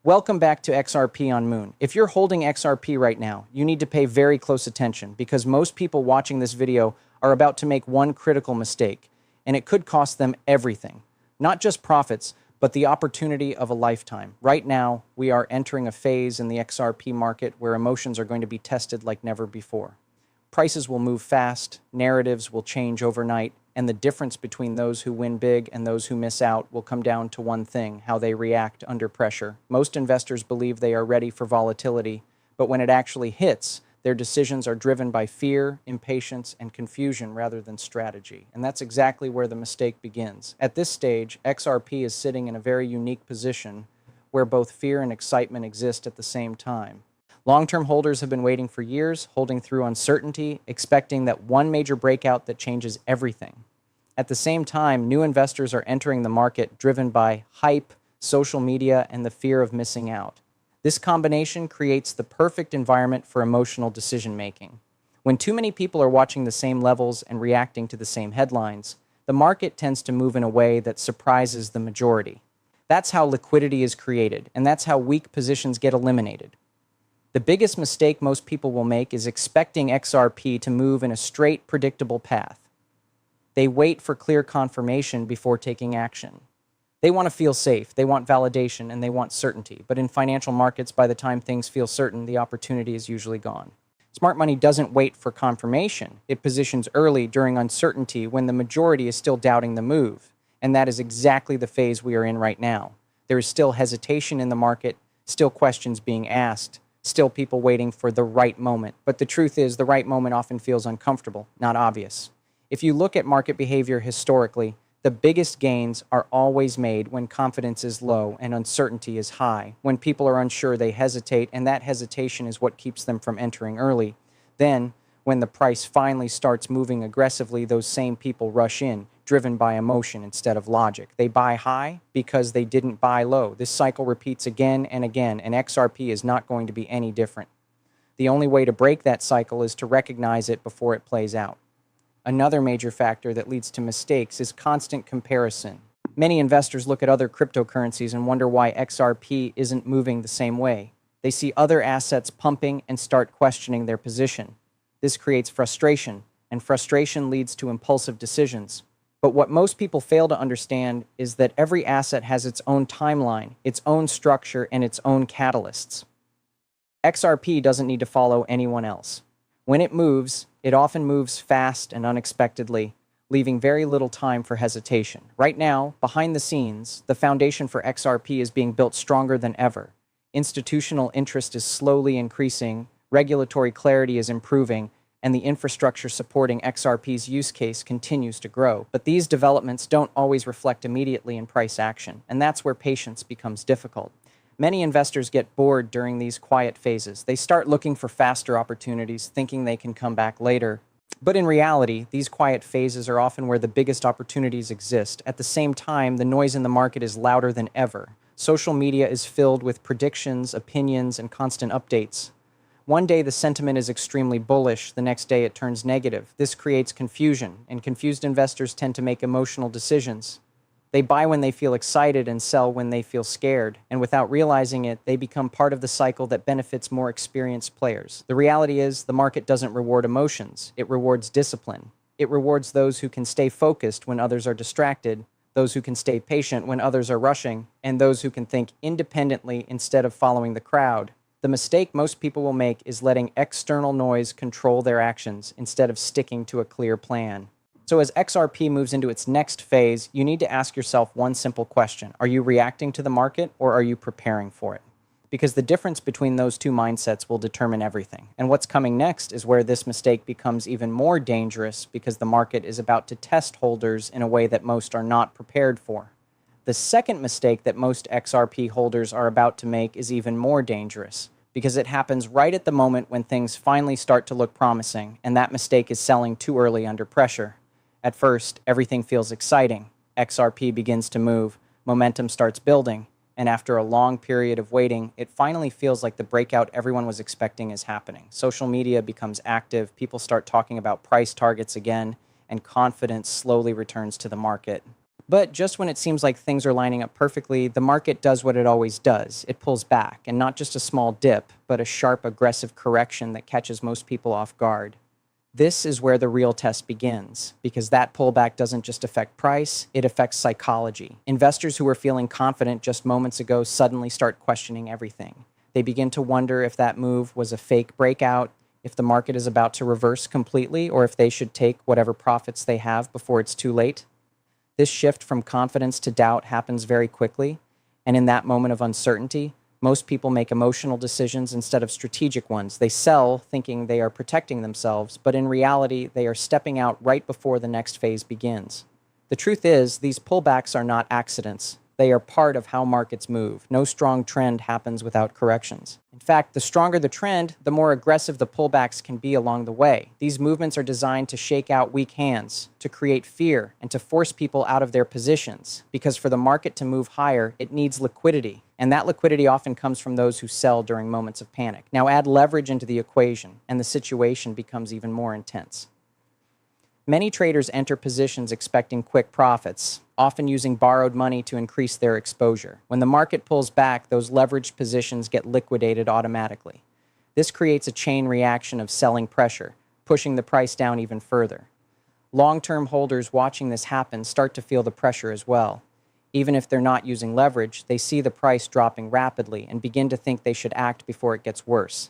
Welcome back to XRP on Moon. If you're holding XRP right now, you need to pay very close attention because most people watching this video are about to make one critical mistake, and it could cost them everything. Not just profits, but the opportunity of a lifetime. Right now, we are entering a phase in the XRP market where emotions are going to be tested like never before. Prices will move fast, narratives will change overnight, and the difference between those who win big and those who miss out will come down to one thing: how they react under pressure. Most investors believe they are ready for volatility, but when it actually hits, their decisions are driven by fear, impatience, and confusion rather than strategy. And that's exactly where the mistake begins. At this stage, XRP is sitting in a very unique position where both fear and excitement exist at the same time. Long-term holders have been waiting for years, holding through uncertainty, expecting that one major breakout that changes everything. At the same time, new investors are entering the market driven by hype, social media, and the fear of missing out. This combination creates the perfect environment for emotional decision-making. When too many people are watching the same levels and reacting to the same headlines, the market tends to move in a way that surprises the majority. That's how liquidity is created, and that's how weak positions get eliminated. The biggest mistake most people will make is expecting XRP to move in a straight, predictable path. They wait for clear confirmation before taking action. They want to feel safe, they want validation, and they want certainty. But in financial markets, by the time things feel certain, the opportunity is usually gone. Smart money doesn't wait for confirmation. It positions early during uncertainty when the majority is still doubting the move. And that is exactly the phase we are in right now. There is still hesitation in the market, still questions being asked, still people waiting for the right moment. But the truth is, the right moment often feels uncomfortable, not obvious. If you look at market behavior historically, the biggest gains are always made when confidence is low and uncertainty is high. When people are unsure, they hesitate, and that hesitation is what keeps them from entering early. Then, when the price finally starts moving aggressively, those same people rush in, driven by emotion instead of logic. They buy high because they didn't buy low. This cycle repeats again and again, and XRP is not going to be any different. The only way to break that cycle is to recognize it before it plays out. Another major factor that leads to mistakes is constant comparison. Many investors look at other cryptocurrencies and wonder why XRP isn't moving the same way. They see other assets pumping and start questioning their position. This creates frustration, and frustration leads to impulsive decisions. But what most people fail to understand is that every asset has its own timeline, its own structure, and its own catalysts. XRP doesn't need to follow anyone else. When it moves, it often moves fast and unexpectedly, leaving very little time for hesitation. Right now, behind the scenes, the foundation for XRP is being built stronger than ever. Institutional interest is slowly increasing, regulatory clarity is improving, and the infrastructure supporting XRP's use case continues to grow. But these developments don't always reflect immediately in price action, and that's where patience becomes difficult. Many investors get bored during these quiet phases. They start looking for faster opportunities, thinking they can come back later. But in reality, these quiet phases are often where the biggest opportunities exist. At the same time, the noise in the market is louder than ever. Social media is filled with predictions, opinions, and constant updates. One day the sentiment is extremely bullish, the next day it turns negative. This creates confusion, and confused investors tend to make emotional decisions. They buy when they feel excited and sell when they feel scared, and without realizing it, they become part of the cycle that benefits more experienced players. The reality is, the market doesn't reward emotions, it rewards discipline. It rewards those who can stay focused when others are distracted, those who can stay patient when others are rushing, and those who can think independently instead of following the crowd. The mistake most people will make is letting external noise control their actions instead of sticking to a clear plan. So as XRP moves into its next phase, you need to ask yourself one simple question. Are you reacting to the market or are you preparing for it? Because the difference between those two mindsets will determine everything. And what's coming next is where this mistake becomes even more dangerous because the market is about to test holders in a way that most are not prepared for. The second mistake that most XRP holders are about to make is even more dangerous, because it happens right at the moment when things finally start to look promising, and that mistake is selling too early under pressure. At first, everything feels exciting. XRP begins to move, momentum starts building, and after a long period of waiting, it finally feels like the breakout everyone was expecting is happening. Social media becomes active, people start talking about price targets again, and confidence slowly returns to the market. But just when it seems like things are lining up perfectly, the market does what it always does. It pulls back, and not just a small dip, but a sharp, aggressive correction that catches most people off guard. This is where the real test begins, because that pullback doesn't just affect price, it affects psychology. Investors who were feeling confident just moments ago suddenly start questioning everything. They begin to wonder if that move was a fake breakout, if the market is about to reverse completely, or if they should take whatever profits they have before it's too late. This shift from confidence to doubt happens very quickly, and in that moment of uncertainty, most people make emotional decisions instead of strategic ones. They sell thinking they are protecting themselves, but in reality, they are stepping out right before the next phase begins. The truth is, these pullbacks are not accidents. They are part of how markets move. No strong trend happens without corrections. In fact, the stronger the trend, the more aggressive the pullbacks can be along the way. These movements are designed to shake out weak hands, to create fear, and to force people out of their positions. Because for the market to move higher, it needs liquidity. And that liquidity often comes from those who sell during moments of panic. Now add leverage into the equation, and the situation becomes even more intense. Many traders enter positions expecting quick profits, often using borrowed money to increase their exposure. When the market pulls back, those leveraged positions get liquidated automatically. This creates a chain reaction of selling pressure, pushing the price down even further. Long-term holders watching this happen start to feel the pressure as well. Even if they're not using leverage, they see the price dropping rapidly and begin to think they should act before it gets worse.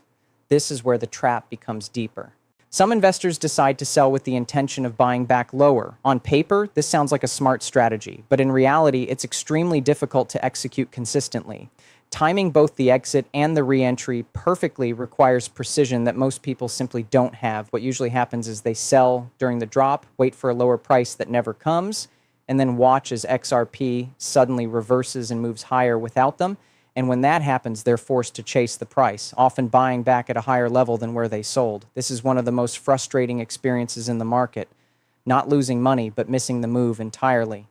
This is where the trap becomes deeper. Some investors decide to sell with the intention of buying back lower. On paper, this sounds like a smart strategy, but in reality, it's extremely difficult to execute consistently. Timing both the exit and the re-entry perfectly requires precision that most people simply don't have. What usually happens is they sell during the drop, wait for a lower price that never comes, and then watch as XRP suddenly reverses and moves higher without them. And when that happens, they're forced to chase the price, often buying back at a higher level than where they sold. This is one of the most frustrating experiences in the market, not losing money, but missing the move entirely.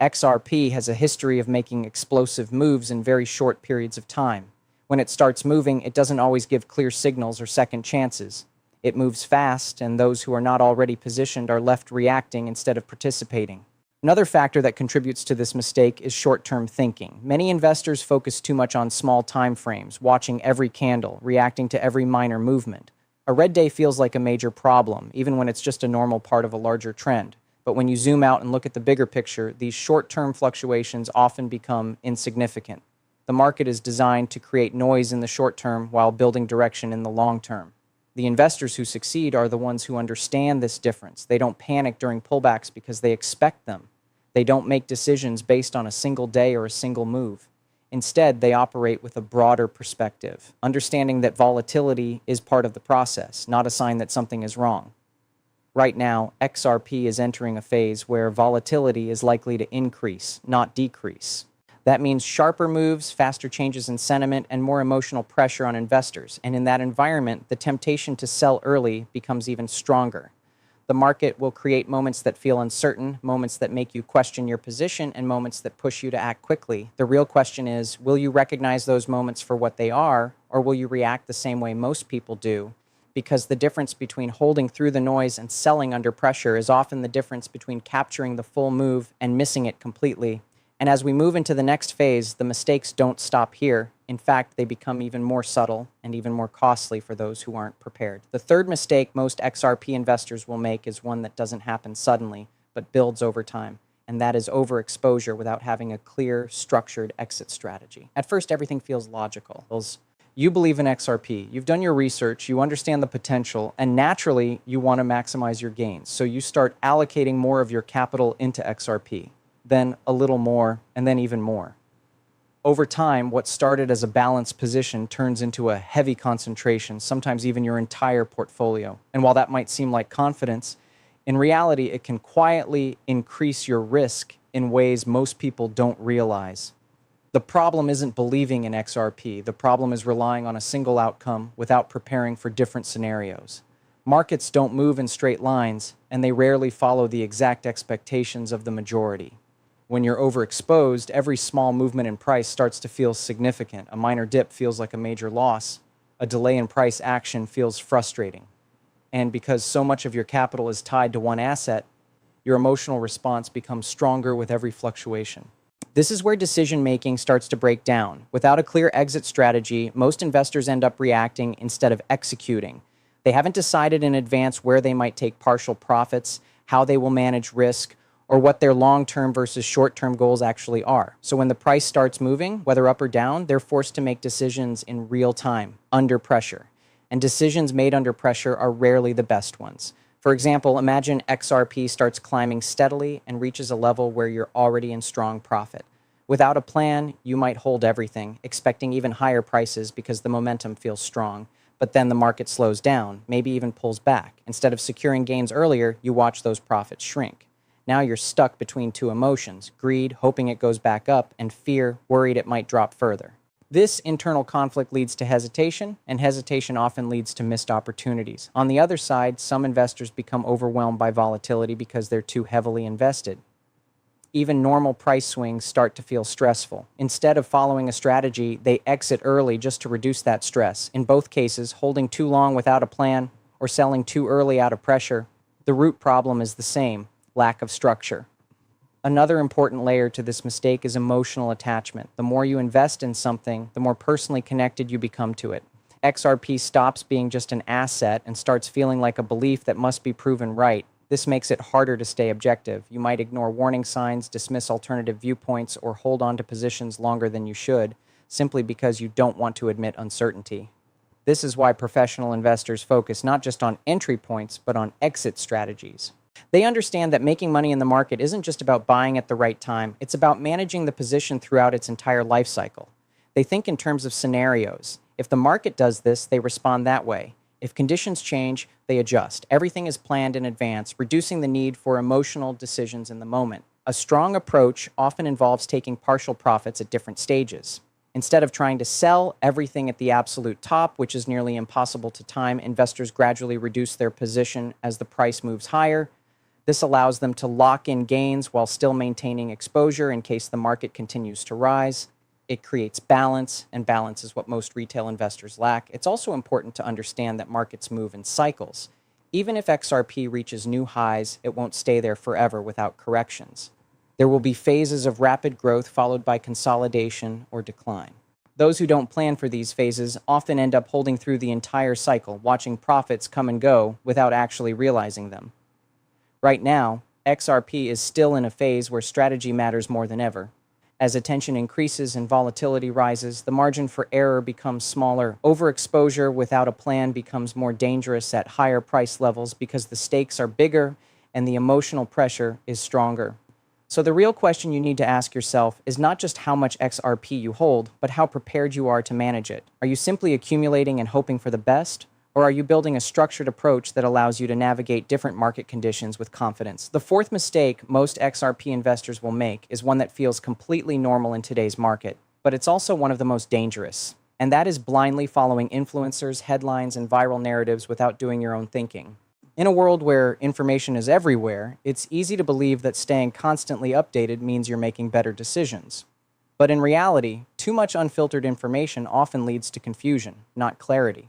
XRP has a history of making explosive moves in very short periods of time. When it starts moving, it doesn't always give clear signals or second chances. It moves fast, and those who are not already positioned are left reacting instead of participating. Another factor that contributes to this mistake is short-term thinking. Many investors focus too much on small time frames, watching every candle, reacting to every minor movement. A red day feels like a major problem, even when it's just a normal part of a larger trend. But when you zoom out and look at the bigger picture, these short-term fluctuations often become insignificant. The market is designed to create noise in the short term while building direction in the long term. The investors who succeed are the ones who understand this difference. They don't panic during pullbacks because they expect them. They don't make decisions based on a single day or a single move. Instead, they operate with a broader perspective, understanding that volatility is part of the process, not a sign that something is wrong. Right now, XRP is entering a phase where volatility is likely to increase, not decrease. That means sharper moves, faster changes in sentiment, and more emotional pressure on investors. And in that environment, the temptation to sell early becomes even stronger. The market will create moments that feel uncertain, moments that make you question your position, and moments that push you to act quickly. The real question is, will you recognize those moments for what they are, or will you react the same way most people do? Because the difference between holding through the noise and selling under pressure is often the difference between capturing the full move and missing it completely. And as we move into the next phase, the mistakes don't stop here. In fact, they become even more subtle and even more costly for those who aren't prepared. The third mistake most XRP investors will make is one that doesn't happen suddenly, but builds over time. And that is overexposure without having a clear, structured exit strategy. At first, everything feels logical. You believe in XRP, you've done your research, you understand the potential, and naturally, you want to maximize your gains. So you start allocating more of your capital into XRP. Then a little more, and then even more. Over time, what started as a balanced position turns into a heavy concentration, sometimes even your entire portfolio. And while that might seem like confidence, in reality, it can quietly increase your risk in ways most people don't realize. The problem isn't believing in XRP. The problem is relying on a single outcome without preparing for different scenarios. Markets don't move in straight lines, and they rarely follow the exact expectations of the majority. When you're overexposed, every small movement in price starts to feel significant. A minor dip feels like a major loss. A delay in price action feels frustrating. And because so much of your capital is tied to one asset, Your emotional response becomes stronger with every fluctuation. This is where decision-making starts to break down. Without a clear exit strategy, most investors end up reacting instead of executing. They haven't decided in advance where they might take partial profits, how they will manage risk, or what their long-term versus short-term goals actually are. So when the price starts moving, whether up or down, they're forced to make decisions in real time, under pressure. And decisions made under pressure are rarely the best ones. For example, imagine XRP starts climbing steadily and reaches a level where you're already in strong profit. Without a plan, you might hold everything, expecting even higher prices because the momentum feels strong. But then the market slows down, maybe even pulls back. Instead of securing gains earlier, you watch those profits shrink. Now you're stuck between two emotions: greed, hoping it goes back up, and fear, worried it might drop further. This internal conflict leads to hesitation, and hesitation often leads to missed opportunities. On the other side, some investors become overwhelmed by volatility because they're too heavily invested. Even normal price swings start to feel stressful. Instead of following a strategy, they exit early just to reduce that stress. In both cases, holding too long without a plan or selling too early out of pressure, the root problem is the same: lack of structure. Another important layer to this mistake is emotional attachment. The more you invest in something, the more personally connected you become to it. XRP stops being just an asset and starts feeling like a belief that must be proven right. This makes it harder to stay objective. You might ignore warning signs, dismiss alternative viewpoints, or hold on to positions longer than you should, simply because you don't want to admit uncertainty. This is why professional investors focus not just on entry points, but on exit strategies. They understand that making money in the market isn't just about buying at the right time, it's about managing the position throughout its entire life cycle. They think in terms of scenarios. If the market does this, they respond that way. If conditions change, they adjust. Everything is planned in advance, reducing the need for emotional decisions in the moment. A strong approach often involves taking partial profits at different stages. Instead of trying to sell everything at the absolute top, which is nearly impossible to time, investors gradually reduce their position as the price moves higher. This allows them to lock in gains while still maintaining exposure in case the market continues to rise. It creates balance, and balance is what most retail investors lack. It's also important to understand that markets move in cycles. Even if XRP reaches new highs, it won't stay there forever without corrections. There will be phases of rapid growth followed by consolidation or decline. Those who don't plan for these phases often end up holding through the entire cycle, watching profits come and go without actually realizing them. Right now, XRP is still in a phase where strategy matters more than ever. As attention increases and volatility rises, the margin for error becomes smaller. Overexposure without a plan becomes more dangerous at higher price levels because the stakes are bigger and the emotional pressure is stronger. So the real question you need to ask yourself is not just how much XRP you hold, but how prepared you are to manage it. Are you simply accumulating and hoping for the best? Or are you building a structured approach that allows you to navigate different market conditions with confidence? The fourth mistake most XRP investors will make is one that feels completely normal in today's market, but it's also one of the most dangerous. And that is blindly following influencers, headlines, and viral narratives without doing your own thinking. In a world where information is everywhere, it's easy to believe that staying constantly updated means you're making better decisions. But in reality, too much unfiltered information often leads to confusion, not clarity.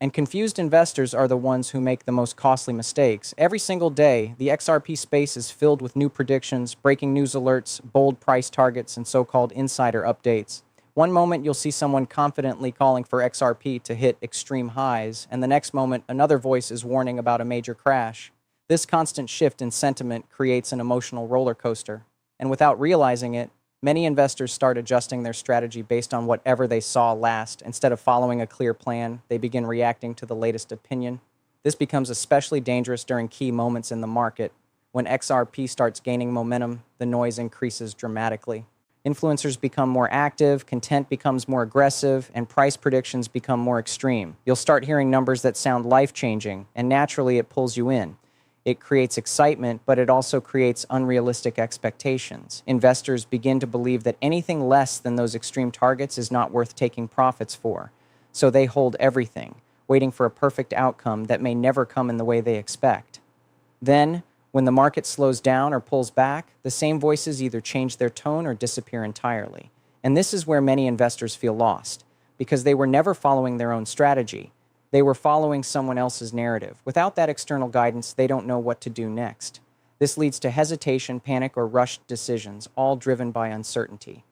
And confused investors are the ones who make the most costly mistakes. Every single day, the XRP space is filled with new predictions, breaking news alerts, bold price targets, and so-called insider updates. One moment, you'll see someone confidently calling for XRP to hit extreme highs, and the next moment, another voice is warning about a major crash. This constant shift in sentiment creates an emotional roller coaster. And without realizing it, many investors start adjusting their strategy based on whatever they saw last. Instead of following a clear plan, they begin reacting to the latest opinion. This becomes especially dangerous during key moments in the market. When XRP starts gaining momentum, the noise increases dramatically. Influencers become more active, content becomes more aggressive, and price predictions become more extreme. You'll start hearing numbers that sound life-changing, and naturally it pulls you in. It creates excitement, but it also creates unrealistic expectations. Investors begin to believe that anything less than those extreme targets is not worth taking profits for. So they hold everything, waiting for a perfect outcome that may never come in the way they expect. Then, when the market slows down or pulls back, the same voices either change their tone or disappear entirely. And this is where many investors feel lost, because they were never following their own strategy. They were following someone else's narrative. Without that external guidance, they don't know what to do next. This leads to hesitation, panic, or rushed decisions, all driven by uncertainty.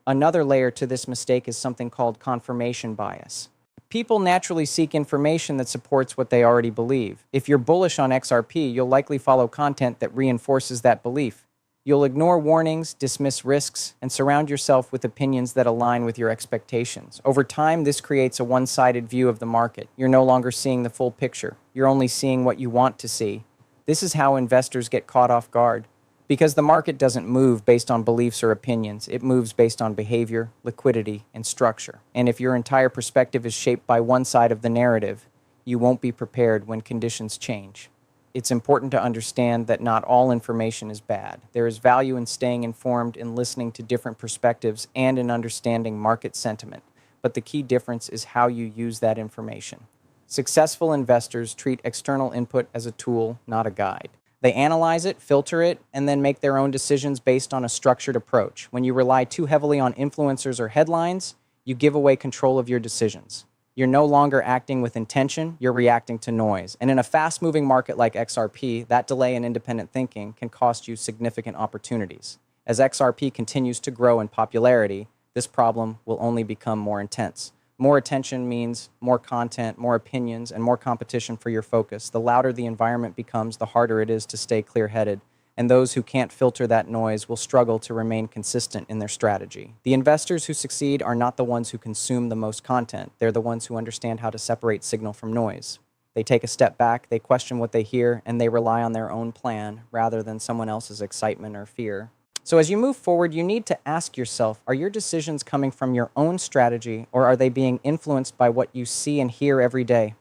Another layer to this mistake is something called confirmation bias. People naturally seek information that supports what they already believe. If you're bullish on XRP, you'll likely follow content that reinforces that belief. You'll ignore warnings, dismiss risks, and surround yourself with opinions that align with your expectations. Over time, this creates a one-sided view of the market. You're no longer seeing the full picture. You're only seeing what you want to see. This is how investors get caught off guard. Because the market doesn't move based on beliefs or opinions, it moves based on behavior, liquidity, and structure. And if your entire perspective is shaped by one side of the narrative, you won't be prepared when conditions change. It's important to understand that not all information is bad. There is value in staying informed, in listening to different perspectives, and in understanding market sentiment. But the key difference is how you use that information. Successful investors treat external input as a tool, not a guide. They analyze it, filter it, and then make their own decisions based on a structured approach. When you rely too heavily on influencers or headlines, you give away control of your decisions. You're no longer acting with intention, you're reacting to noise. And in a fast-moving market like XRP, that delay in independent thinking can cost you significant opportunities. As XRP continues to grow in popularity, this problem will only become more intense. More attention means more content, more opinions, and more competition for your focus. The louder the environment becomes, the harder it is to stay clear-headed. And those who can't filter that noise will struggle to remain consistent in their strategy. The investors who succeed are not the ones who consume the most content. They're the ones who understand how to separate signal from noise. They take a step back, they question what they hear, and they rely on their own plan rather than someone else's excitement or fear. So as you move forward, you need to ask yourself, are your decisions coming from your own strategy, or are they being influenced by what you see and hear every day?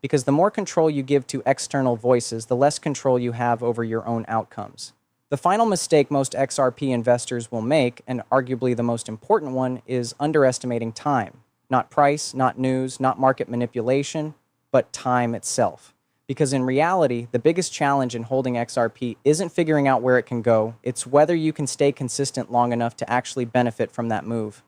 Because the more control you give to external voices, the less control you have over your own outcomes. The final mistake most XRP investors will make, and arguably the most important one, is underestimating time. Not price, not news, not market manipulation, but time itself. Because in reality, the biggest challenge in holding XRP isn't figuring out where it can go, it's whether you can stay consistent long enough to actually benefit from that move.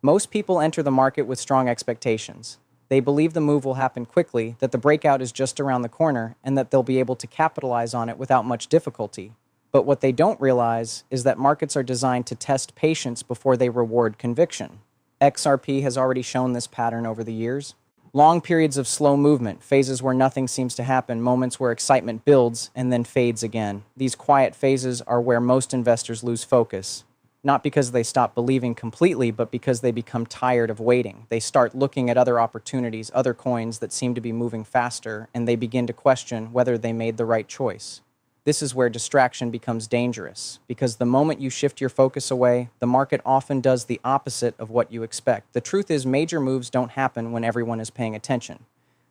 Most people enter the market with strong expectations. They believe the move will happen quickly, that the breakout is just around the corner, and that they'll be able to capitalize on it without much difficulty. But what they don't realize is that markets are designed to test patience before they reward conviction. XRP has already shown this pattern over the years. Long periods of slow movement, phases where nothing seems to happen, moments where excitement builds and then fades again. These quiet phases are where most investors lose focus. Not because they stop believing completely, but because they become tired of waiting. They start looking at other opportunities, other coins that seem to be moving faster, and they begin to question whether they made the right choice. This is where distraction becomes dangerous, because the moment you shift your focus away, the market often does the opposite of what you expect. The truth is, major moves don't happen when everyone is paying attention.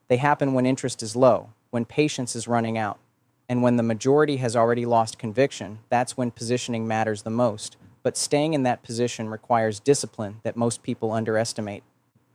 They happen when interest is low, when patience is running out, and when the majority has already lost conviction. That's when positioning matters the most. But staying in that position requires discipline that most people underestimate.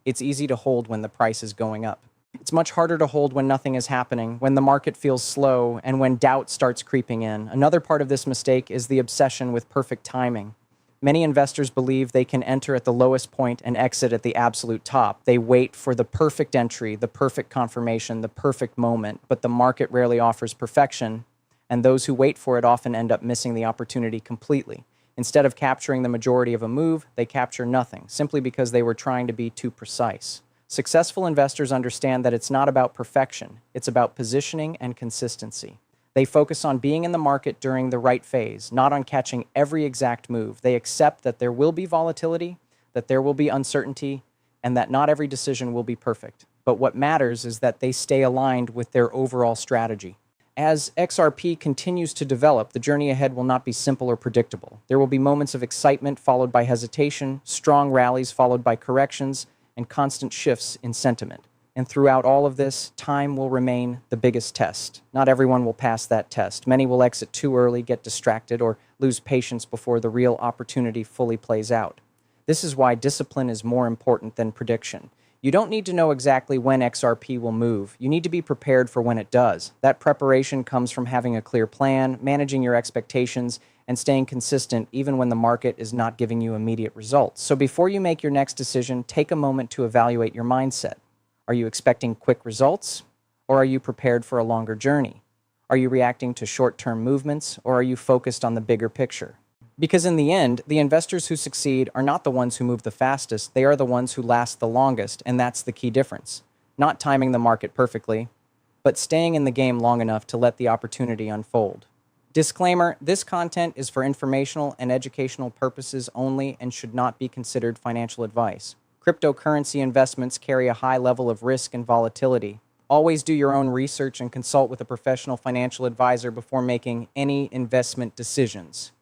It's easy to hold when the price is going up. It's much harder to hold when nothing is happening, when the market feels slow, and when doubt starts creeping in. Another part of this mistake is the obsession with perfect timing. Many investors believe they can enter at the lowest point and exit at the absolute top. They wait for the perfect entry, the perfect confirmation, the perfect moment, but the market rarely offers perfection, and those who wait for it often end up missing the opportunity completely. Instead of capturing the majority of a move, they capture nothing, simply because they were trying to be too precise. Successful investors understand that it's not about perfection, it's about positioning and consistency. They focus on being in the market during the right phase, not on catching every exact move. They accept that there will be volatility, that there will be uncertainty, and that not every decision will be perfect. But what matters is that they stay aligned with their overall strategy. As XRP continues to develop, the journey ahead will not be simple or predictable. There will be moments of excitement followed by hesitation, strong rallies followed by corrections, and constant shifts in sentiment. And throughout all of this, time will remain the biggest test. Not everyone will pass that test. Many will exit too early, get distracted, or lose patience before the real opportunity fully plays out. This is why discipline is more important than prediction. You don't need to know exactly when XRP will move. You need to be prepared for when it does. That preparation comes from having a clear plan, managing your expectations, and staying consistent even when the market is not giving you immediate results. So before you make your next decision, take a moment to evaluate your mindset. Are you expecting quick results, or are you prepared for a longer journey? Are you reacting to short-term movements, or are you focused on the bigger picture? Because in the end, the investors who succeed are not the ones who move the fastest, they are the ones who last the longest, and that's the key difference. Not timing the market perfectly, but staying in the game long enough to let the opportunity unfold. Disclaimer, this content is for informational and educational purposes only and should not be considered financial advice. Cryptocurrency investments carry a high level of risk and volatility. Always do your own research and consult with a professional financial advisor before making any investment decisions.